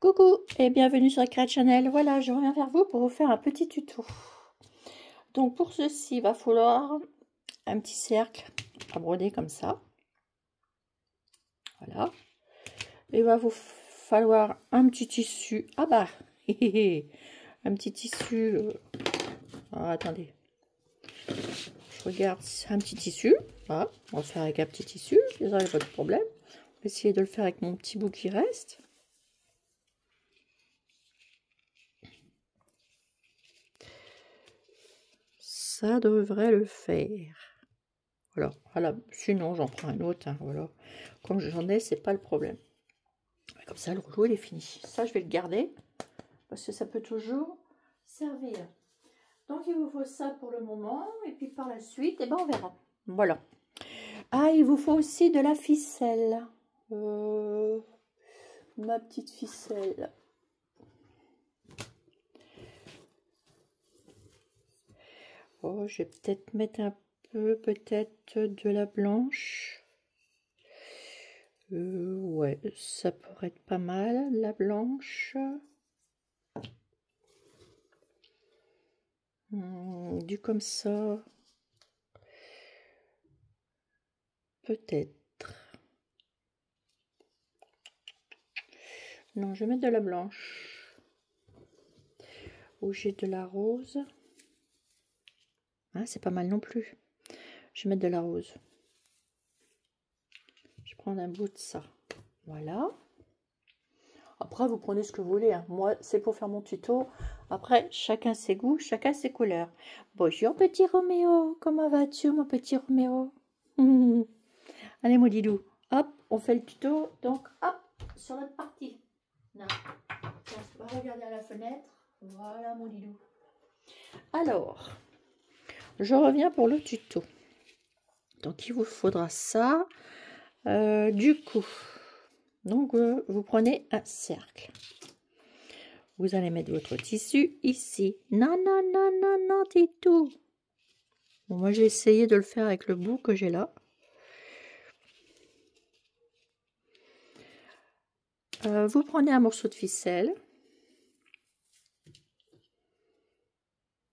Coucou et bienvenue sur Create Channel. Voilà, je reviens vers vous pour vous faire un petit tuto. Donc pour ceci, il va falloir un petit cercle à broder comme ça. Voilà. Il va vous falloir un petit tissu. Ah bah, un petit tissu. Attendez. Je regarde, un petit tissu. Voilà, on va faire avec un petit tissu. Il n'y a pas de problème. On va essayer de le faire avec mon petit bout qui reste. Ça devrait le faire. Voilà. Sinon j'en prends un autre, hein, voilà. Comme j'en ai, c'est pas le problème. Comme ça, le rouleau il est fini. Ça, je vais le garder parce que ça peut toujours servir. Donc il vous faut ça pour le moment, et puis par la suite, eh ben, on verra. Voilà. Ah, il vous faut aussi de la ficelle. Ma petite ficelle. Oh, je vais peut-être mettre un peu, peut-être de la blanche. Ouais, ça pourrait être pas mal, la blanche. Du comme ça. Peut-être. Non, je vais mettre de la blanche. Ou j'ai de la rose. Ah, c'est pas mal non plus. Je vais mettre de la rose. Je vais prendre un bout de ça. Voilà. Après, vous prenez ce que vous voulez, hein. Moi, c'est pour faire mon tuto. Après, chacun ses goûts, chacun ses couleurs. Bonjour, petit Roméo. Comment vas-tu, mon petit Roméo? Allez, mon Didou. Hop, on fait le tuto. Donc, hop, sur notre partie. Non. On va regarder à la fenêtre. Voilà, mon Didou. Alors, je reviens pour le tuto. Donc, il vous faudra ça. Du coup, donc vous prenez un cercle. Vous allez mettre votre tissu ici. Non, non, non, non, non, Titou. Bon, moi, j'ai essayé de le faire avec le bout que j'ai là. Vous prenez un morceau de ficelle.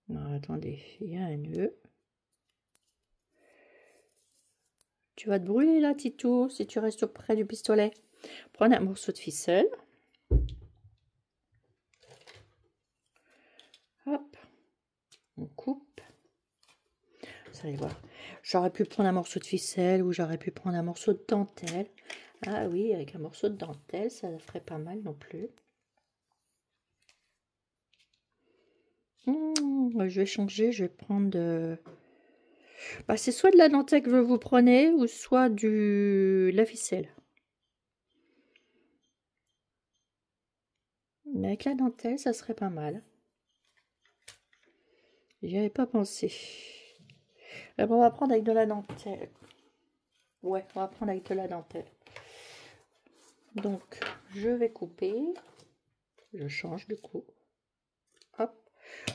Non, attendez, il y a un nœud. Tu vas te brûler là, Titou, si tu restes près du pistolet. Prenez un morceau de ficelle. Hop, on coupe. Vous allez voir. J'aurais pu prendre un morceau de ficelle ou j'aurais pu prendre un morceau de dentelle. Ah oui, avec un morceau de dentelle, ça ferait pas mal non plus. Je vais changer, je vais prendre de... Bah, c'est soit de la dentelle que vous prenez ou soit de la ficelle. Mais avec la dentelle, ça serait pas mal. J'y avais pas pensé. On va prendre avec de la dentelle. Ouais, on va prendre avec de la dentelle. Donc, je vais couper. Je change de coup. Hop.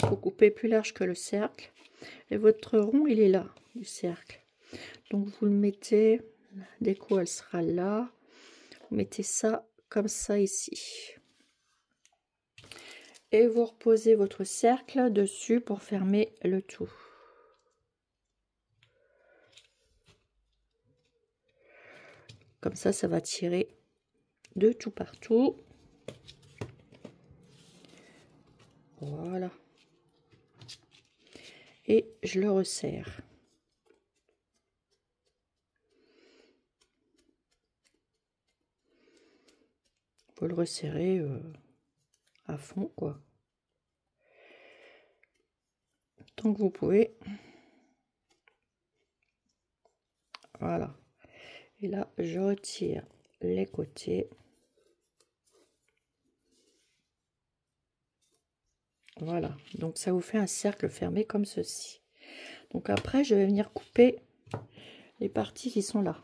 Vous coupez plus large que le cercle. Et votre rond, il est là, du cercle. Donc, vous le mettez. Dès que elle sera là. Vous mettez ça comme ça ici. Et vous reposez votre cercle dessus pour fermer le tout. Comme ça, ça va tirer de tout partout. Voilà. Et je le resserre. Faut le resserrer à fond, quoi. Tant que vous pouvez. Voilà. Et là, je retire les côtés. Voilà. Donc, ça vous fait un cercle fermé comme ceci. Donc, après, je vais venir couper les parties qui sont là.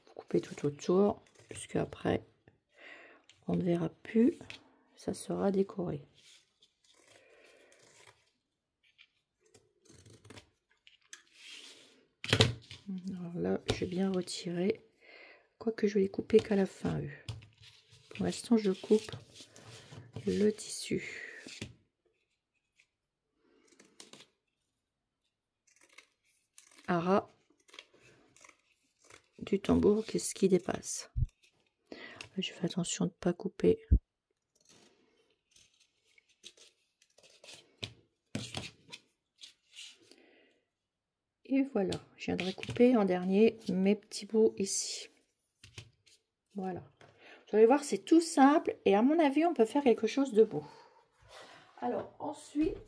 Vous coupez tout autour, puisque après, on ne verra plus. Ça sera décoré. Alors là, je vais bien retirer Quoique je vais les couper qu'à la fin, eux. Pour l'instant, je coupe le tissu. À ras du tambour, qu'est-ce qui dépasse. Je fais attention de ne pas couper. Et voilà, je viendrai couper en dernier mes petits bouts ici. Voilà. Vous allez voir, c'est tout simple et à mon avis, on peut faire quelque chose de beau. Alors ensuite,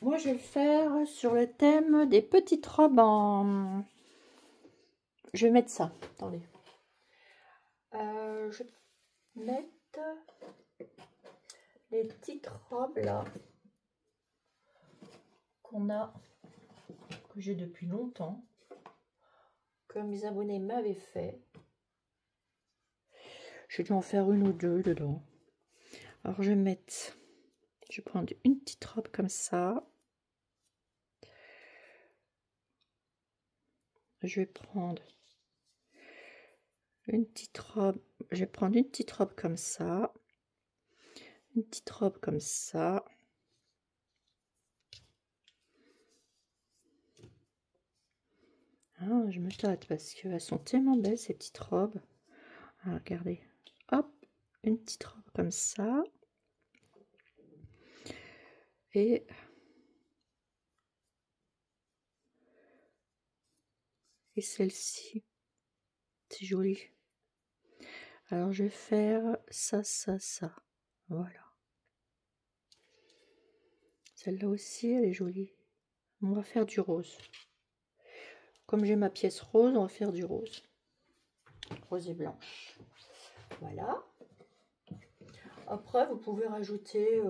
moi je vais le faire sur le thème des petites robes en... Je vais mettre ça, attendez. Je vais mettre les petites robes là qu'on a, que j'ai depuis longtemps, que mes abonnés m'avaient fait. Je vais en faire une ou deux dedans. Alors je vais mettre, je vais prendre une petite robe comme ça. Je vais prendre une petite robe, je vais prendre une petite robe comme ça, une petite robe comme ça. Ah, je me tâte parce qu'elles sont tellement belles ces petites robes. Ah, regardez, hop, une petite robe comme ça. Et celle-ci, c'est joli. Alors je vais faire ça, ça, ça. Voilà. Celle-là aussi, elle est jolie. On va faire du rose. Comme j'ai ma pièce rose, on va faire du rose. Rose et blanche. Voilà. Après, vous pouvez rajouter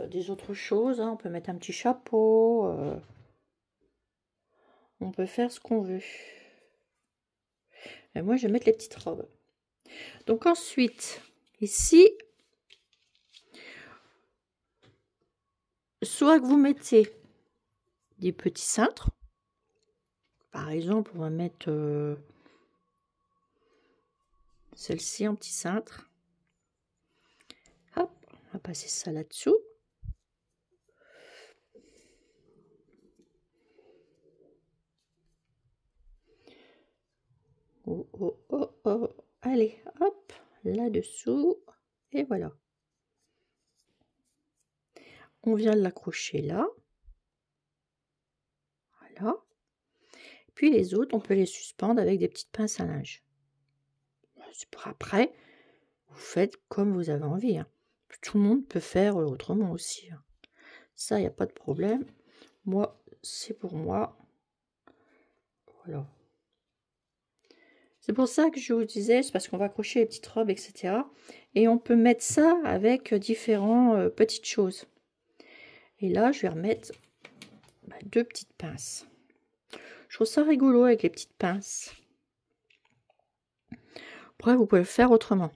des autres choses. Hein. On peut mettre un petit chapeau. On peut faire ce qu'on veut. Et moi, je vais mettre les petites robes. Donc ensuite, ici, soit que vous mettez des petits cintres. Par exemple, on va mettre celle-ci en petit cintre. Hop, on va passer ça là-dessous. Oh, oh, oh, oh. Allez, hop, là-dessous. Et voilà. On vient de l'accrocher là. Voilà. Puis les autres, on peut les suspendre avec des petites pinces à linge. Après, vous faites comme vous avez envie. Hein. Tout le monde peut faire autrement aussi. Hein. Ça, il n'y a pas de problème. Moi, c'est pour moi. Voilà. C'est pour ça que je vous disais, c'est parce qu'on va accrocher les petites robes, etc. Et on peut mettre ça avec différentes petites choses. Et là, je vais remettre deux petites pinces. Je trouve ça rigolo avec les petites pinces. Après, vous pouvez le faire autrement.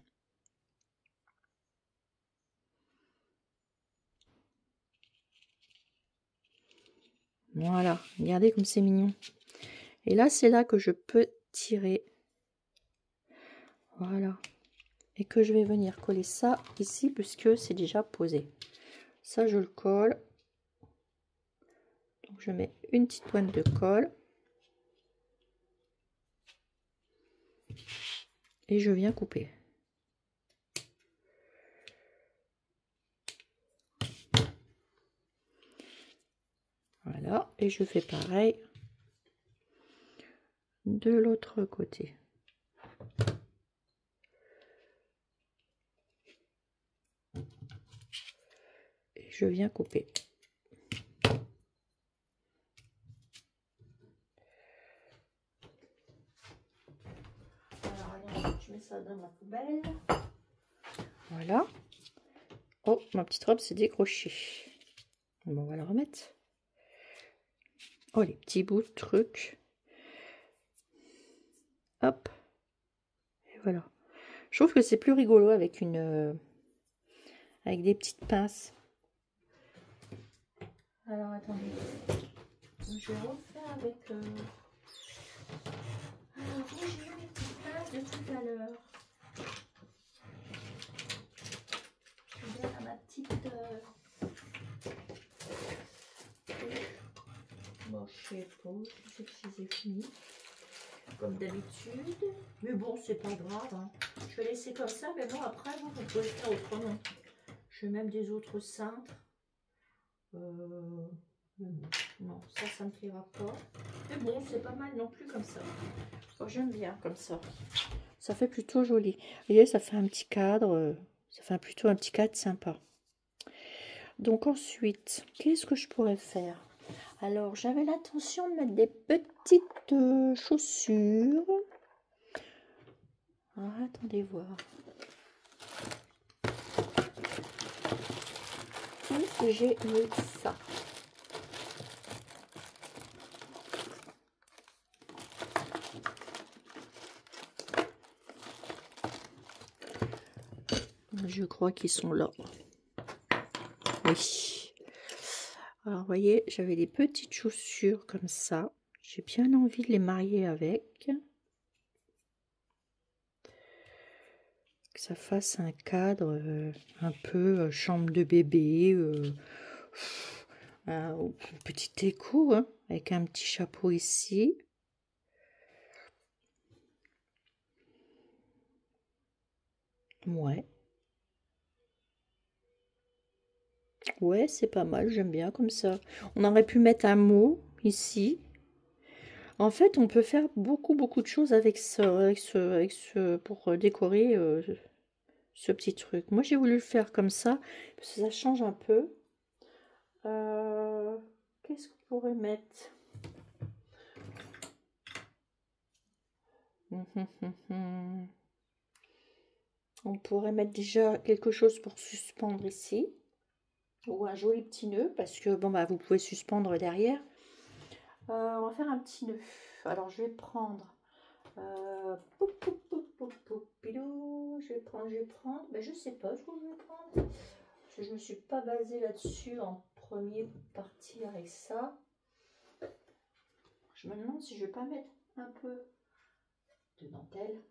Voilà, regardez comme c'est mignon. Et là, c'est là que je peux tirer. Voilà. Et que je vais venir coller ça ici, puisque c'est déjà posé. Ça, je le colle. Donc, je mets une petite pointe de colle. Et je viens couper. Voilà. Et je fais pareil de l'autre côté. Et je viens couper. Alors, je mets ça dans ma poubelle. Voilà. Oh, ma petite robe s'est décrochée. Bon, on va la remettre. Oh, les petits bouts de trucs. Hop. Et voilà. Je trouve que c'est plus rigolo avec avec des petites pinces. Alors, attendez. Je vais refaire avec... tout à l'heure. Je donne à ma petite... Bon, je sais pas, je sais que c'est fini. Comme d'habitude. Mais bon, c'est pas grave. Hein. Je vais laisser comme ça, mais bon, après, vous pouvez faire autrement. Je fais même des autres cintres. Non, ça me plaira pas. Mais bon, c'est pas mal non plus comme ça. Oh, j'aime bien comme ça. Ça fait plutôt joli. Vous voyez, ça fait un petit cadre. Ça fait plutôt un petit cadre sympa. Donc ensuite, qu'est-ce que je pourrais faire? Alors, j'avais l'intention de mettre des petites chaussures. Alors, attendez voir. Où j'ai mis ça? Je crois qu'ils sont là. Oui. Alors, vous voyez, j'avais des petites chaussures comme ça. J'ai bien envie de les marier avec. Que ça fasse un cadre un peu chambre de bébé. Un petit écho, hein, avec un petit chapeau ici. Ouais. Ouais, c'est pas mal, j'aime bien comme ça. On aurait pu mettre un mot ici. En fait, on peut faire beaucoup de choses avec pour décorer ce petit truc. Moi, j'ai voulu le faire comme ça, parce que ça change un peu. Qu'est-ce qu'on pourrait mettre? On pourrait mettre déjà quelque chose pour suspendre ici. Ou un joli petit nœud, parce que bon bah vous pouvez suspendre derrière. On va faire un petit nœud. Alors je vais prendre je vais prendre, mais je sais pas ce que je vais prendre, parce que je me suis pas basée là-dessus en premier partie avec ça. Je me demande si je vais pas mettre un peu de dentelle.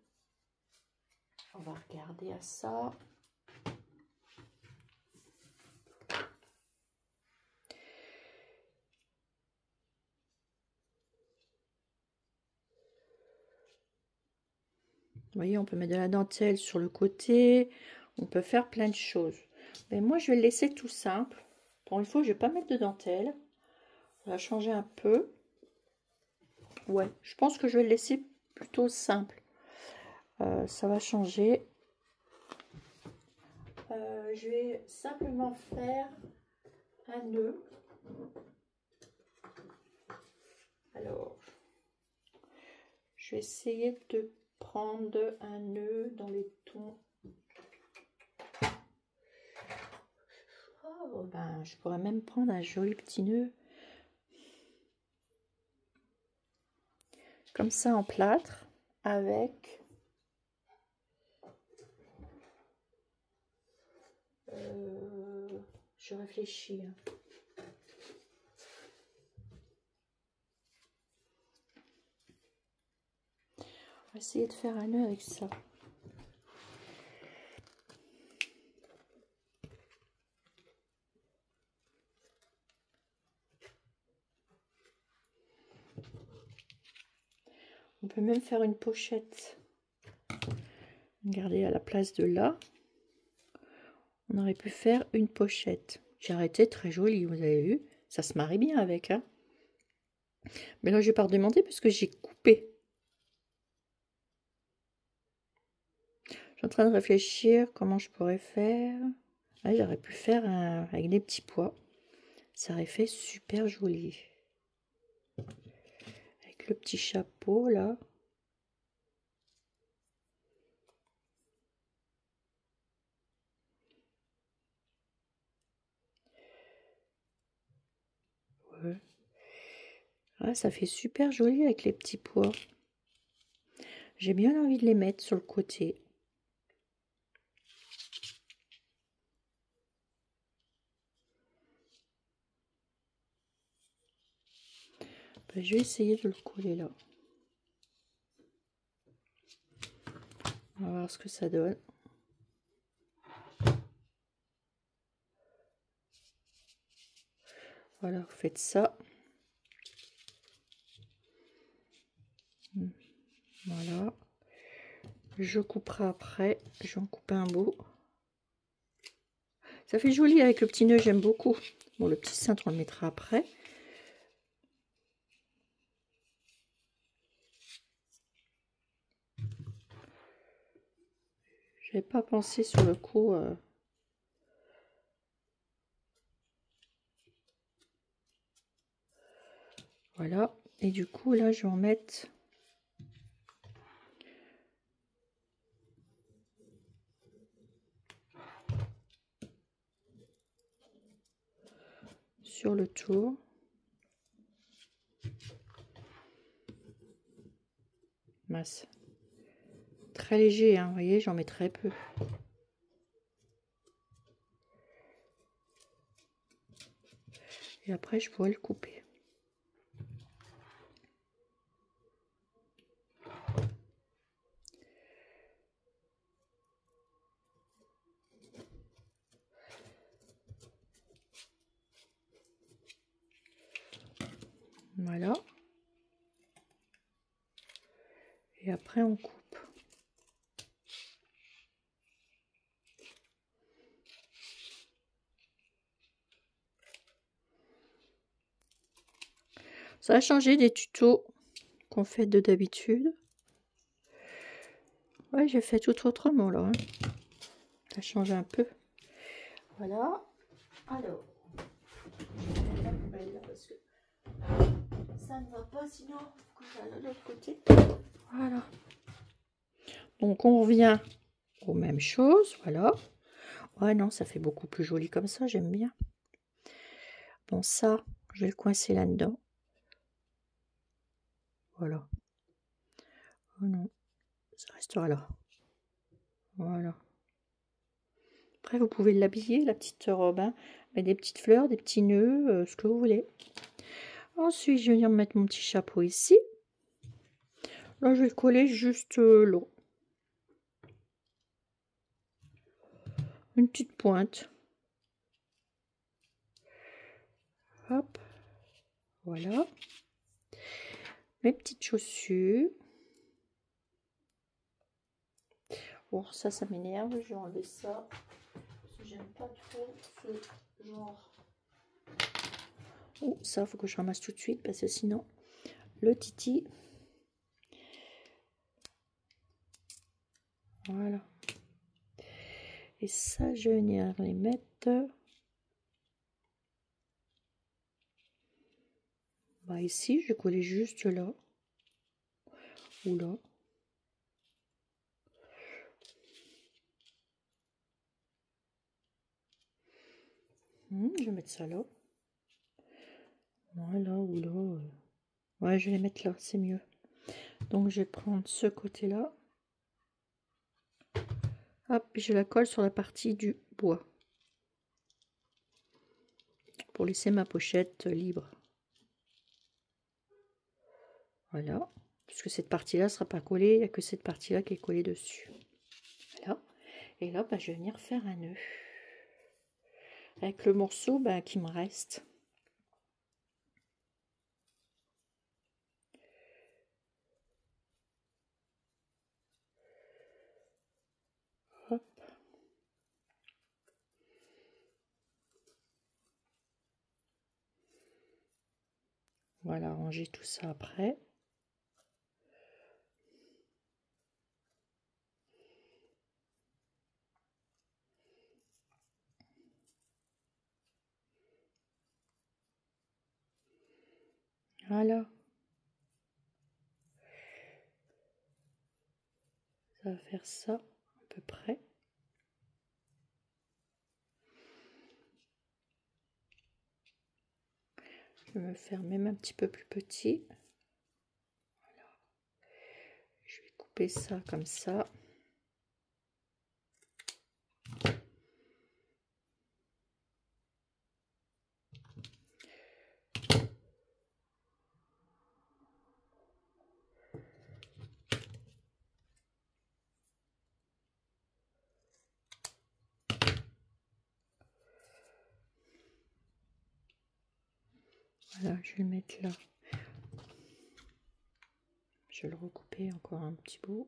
On va regarder à ça. Vous voyez, on peut mettre de la dentelle sur le côté. On peut faire plein de choses. Mais moi, je vais le laisser tout simple. Pour une fois, je vais pas mettre de dentelle. Ça va changer un peu. Ouais, je pense que je vais le laisser plutôt simple. Ça va changer. Je vais simplement faire un nœud. Alors, je vais essayer de prendre un nœud dans les tons. Oh, ben, je pourrais même prendre un joli petit nœud. Comme ça en plâtre, avec je réfléchis. On va essayer de faire un nœud avec ça. On peut même faire une pochette. Regardez, à la place de là, on aurait pu faire une pochette. J'ai arrêté, très jolie, vous avez vu. Ça se marie bien avec, hein. Mais là, je vais pas redemander parce que j'ai coupé. Je suis en train de réfléchir comment je pourrais faire. Ah, j'aurais pu faire avec des petits pois. Ça aurait fait super joli. Avec le petit chapeau, là. Ouais. Ah, ça fait super joli avec les petits pois. J'ai bien envie de les mettre sur le côté. Ben, je vais essayer de le coller là. voir ce que ça donne. Voilà, vous faites ça. Voilà. Je couperai après. J'en coupe un bout. Ça fait joli avec le petit nœud, j'aime beaucoup. Bon, le petit cintre, on le mettra après. J'avais pas pensé sur le coup. Voilà. Et du coup, là, je vais en mettre sur le tour. Masse. Très léger, hein, vous voyez, j'en mets très peu. Et après, je pourrais le couper. Voilà. Et après, on coupe. Ça a changé des tutos qu'on fait de d'habitude. Ouais, j'ai fait tout autrement là. Hein. Ça change un peu. Voilà. Alors, je vais mettre la poubelle là parce que ça ne va pas, sinon il faut que j'aille de l'autre côté. Voilà. Donc on revient aux mêmes choses. Voilà. Ouais, non, ça fait beaucoup plus joli comme ça, j'aime bien. Bon, ça, je vais le coincer là-dedans. Voilà. Oh non, ça restera là. Voilà. Après, vous pouvez l'habiller, la petite robe, hein, avec des petites fleurs, des petits nœuds, ce que vous voulez. Ensuite, je vais venir mettre mon petit chapeau ici. Là, je vais coller juste l'eau. Une petite pointe. Hop. Voilà. Mes petites chaussures. Bon, ça m'énerve. Je vais enlever ça. Parce que j'aime pas trop ce genre. Oh, ça, faut que je ramasse tout de suite parce que sinon, le titi. Voilà. Et ça, je vais venir les mettre. Bah, ici, je vais coller juste là. Ou là. Je vais mettre ça là. Voilà, ou là. Ouais, je vais les mettre là, c'est mieux. Donc, je vais prendre ce côté-là. Hop, je la colle sur la partie du bois. Pour laisser ma pochette libre. Voilà. Puisque cette partie-là ne sera pas collée, il n'y a que cette partie-là qui est collée dessus. Voilà. Et là, bah, je vais venir faire un nœud. Avec le morceau bah, qui me reste. Hop. Voilà, ranger tout ça après. Voilà. Ça va faire ça à peu près. Je vais me faire même un petit peu plus petit. Voilà. Je vais couper ça comme ça. Voilà, je vais le mettre là. Je vais le recouper encore un petit bout.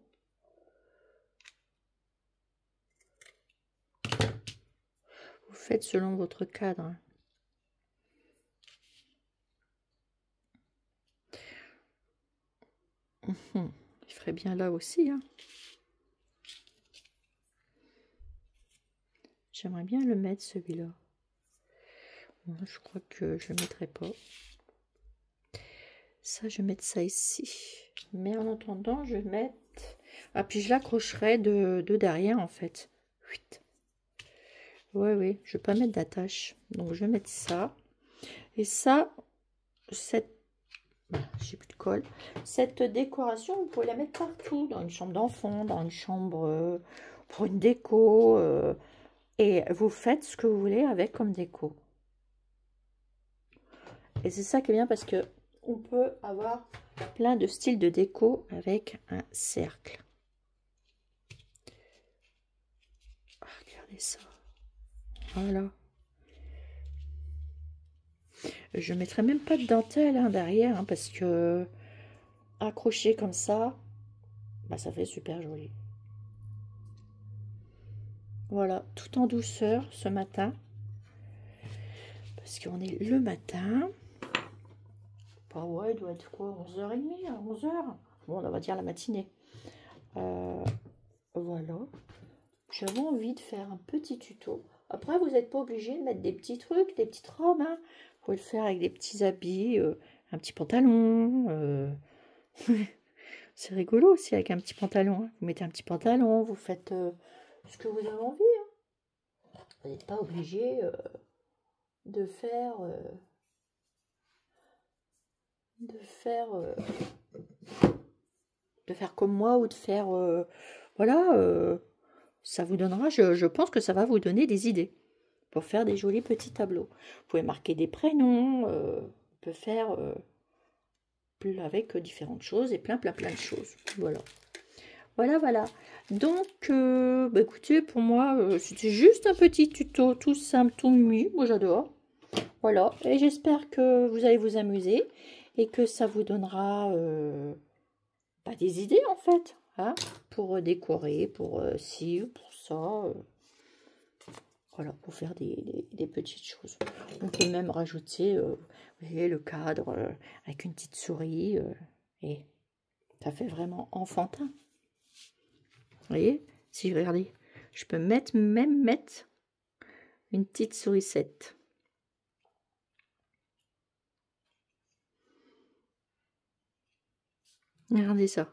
Vous faites selon votre cadre. Il ferait bien là aussi. Hein. J'aimerais bien le mettre celui-là. Bon, je crois que je ne mettrai pas. Ça, je vais mettre ça ici. Mais en attendant, je vais mettre... Ah, puis je l'accrocherai de derrière, en fait. Ouais, oui, je vais pas mettre d'attache. Donc, je vais mettre ça. Et ça, cette... J'ai plus de colle. Cette décoration, vous pouvez la mettre partout. Dans une chambre d'enfant, dans une chambre pour une déco. Et vous faites ce que vous voulez avec comme déco. Et c'est ça qui est bien parce que on peut avoir plein de styles de déco avec un cercle. Oh, regardez ça. Voilà. Je ne mettrai même pas de dentelle hein, derrière hein, parce que accroché comme ça, bah, ça fait super joli. Voilà, tout en douceur ce matin. Parce qu'on est le matin. Bah ouais, il doit être quoi, 11h30, 11h. Bon, on va dire la matinée. Voilà. J'avais envie de faire un petit tuto. Après, vous n'êtes pas obligé de mettre des petits trucs, des petites robes. Hein. Vous pouvez le faire avec des petits habits, un petit pantalon. C'est rigolo aussi avec un petit pantalon. Hein. Vous mettez un petit pantalon, vous faites ce que vous avez envie. Hein. Vous n'êtes pas obligé de faire... de faire comme moi ou de faire... voilà... ça vous donnera, je pense que ça va vous donner des idées pour faire des jolis petits tableaux. Vous pouvez marquer des prénoms, on peut faire avec différentes choses et plein de choses. Voilà. Voilà. Donc, bah écoutez, pour moi, c'était juste un petit tuto tout simple, tout mimi. Moi, j'adore. Voilà. Et j'espère que vous allez vous amuser et que ça vous donnera des idées, en fait. Hein, pour décorer, pour ci ou pour ça. Voilà, pour faire des petites choses. On peut même rajouter, vous voyez, le cadre avec une petite souris. Et ça fait vraiment enfantin. Vous voyez, si regardez, je peux même mettre une petite sourisette. Regardez ça.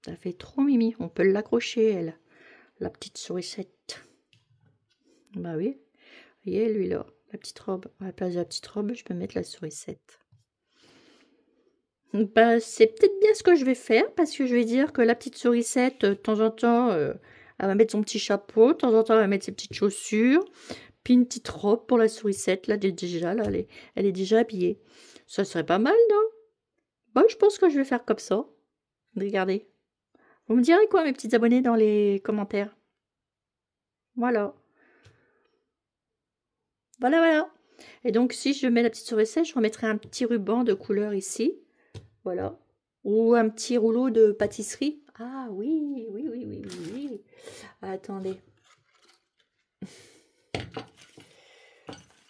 Ça fait trop mimi. On peut l'accrocher, elle. La petite sourisette. Bah oui. Vous voyez, lui là, la petite robe. À la place de la petite robe, je peux mettre la sourisette. Bah, c'est peut-être bien ce que je vais faire, parce que je vais dire que la petite sourisette, de temps en temps, elle va mettre son petit chapeau, de temps en temps, elle va mettre ses petites chaussures, puis une petite robe pour la sourisette. Là, déjà, là, elle est déjà habillée. Ça serait pas mal, non? Bah, je pense que je vais faire comme ça. Regardez. Vous me direz quoi, mes petits abonnés, dans les commentaires? Voilà. Voilà. Et donc, si je mets la petite sourisette, je remettrai un petit ruban de couleur ici. Voilà. Ou un petit rouleau de pâtisserie. Ah oui. Attendez.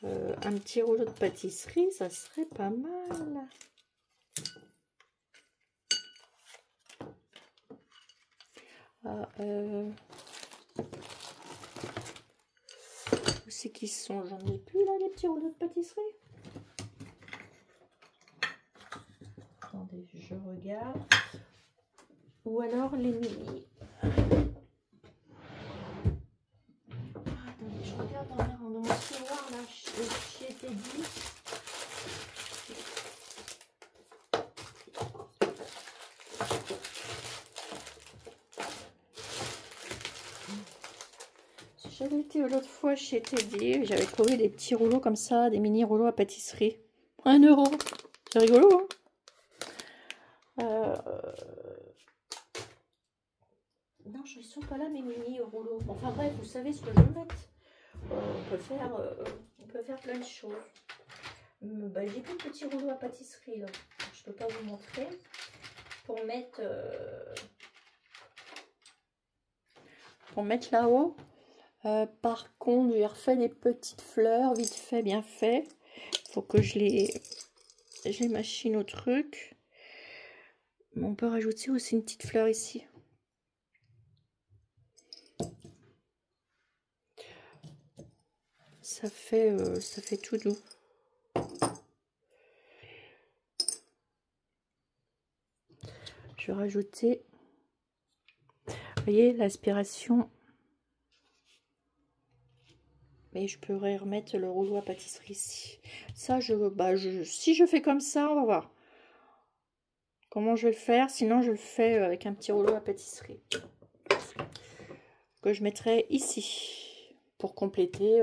Un petit rouleau de pâtisserie, ça serait pas mal. Où c'est qu'ils sont? J'en ai plus là, les petits rouleaux de pâtisserie. Attendez, je regarde. Ou alors les mini. Attendez, je regarde dans mon tiroir là, chez Teddy. J'avais été l'autre fois chez Teddy, j'avais trouvé des petits rouleaux comme ça, des mini rouleaux à pâtisserie. 1 €. C'est rigolo, hein? Non, ils sont pas là mes mini rouleaux. Enfin bref, vous savez ce que je veux mettre. On peut faire plein de choses. j'ai pris le petit rouleau à pâtisserie là. Je peux pas vous montrer. Pour mettre là-haut. Par contre, j'ai refait des petites fleurs, vite fait, bien fait. Faut que je les machine au truc. Mais on peut rajouter aussi une petite fleur ici. Ça fait tout doux. Je vais rajouter, vous voyez, l'aspiration. Mais je pourrais remettre le rouleau à pâtisserie ici. Ça, si je fais comme ça, on va voir comment je vais le faire. Sinon, je le fais avec un petit rouleau à pâtisserie que je mettrai ici pour compléter.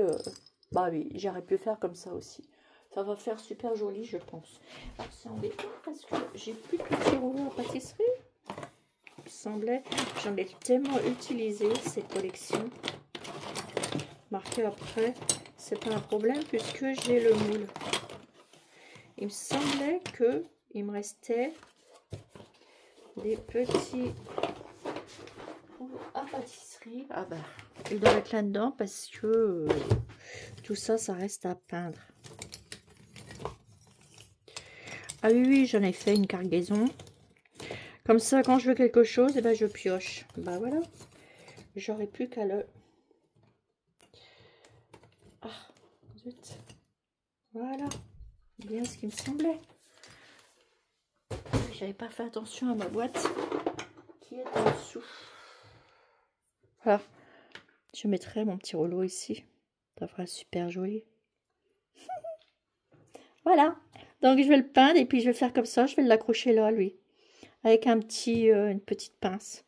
Bah oui, j'aurais pu faire comme ça aussi. Ça va faire super joli, je pense. Alors, c'est embêtant parce que j'ai plus de petits rouleaux à pâtisserie. Il me semblait, j'en ai tellement utilisé ces collections. Marqué après, c'est pas un problème puisque j'ai le moule. Il me semblait que il me restait des petits rouleaux à pâtisserie. Ah bah, ils doivent être là-dedans parce que tout ça, ça reste à peindre. Ah oui, j'en ai fait une cargaison. Comme ça, quand je veux quelque chose, et ben je pioche. Bah voilà. J'aurais plus qu'à le... Ah, zut. Voilà. Bien ce qui me semblait. J'avais pas fait attention à ma boîte qui est en dessous. Voilà. Je mettrai mon petit rouleau ici. Ça fera super joli. Voilà. Donc je vais le peindre et puis je vais faire comme ça. Je vais l'accrocher là, lui. Avec une petite pince.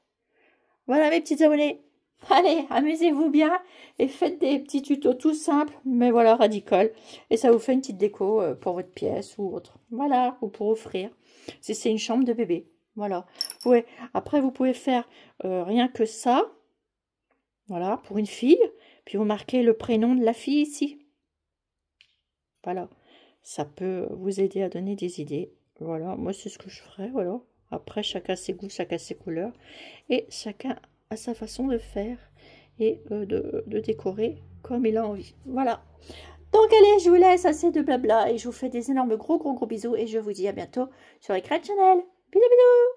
Voilà mes petits abonnés. Allez, amusez-vous bien et faites des petits tutos tout simples, mais voilà, radicaux. Et ça vous fait une petite déco pour votre pièce ou autre. Voilà, ou pour offrir. Si c'est une chambre de bébé. Voilà. Après, vous pouvez faire rien que ça. Voilà, pour une fille. Puis vous marquez le prénom de la fille ici. Voilà. Ça peut vous aider à donner des idées. Voilà, moi c'est ce que je ferais. Voilà. Après, chacun ses goûts, chacun ses couleurs. Et chacun a sa façon de faire et de décorer comme il a envie. Voilà. Donc allez, je vous laisse, assez de blabla. Et je vous fais des énormes gros bisous. Et je vous dis à bientôt sur Ecran Channel. Bisous bisous.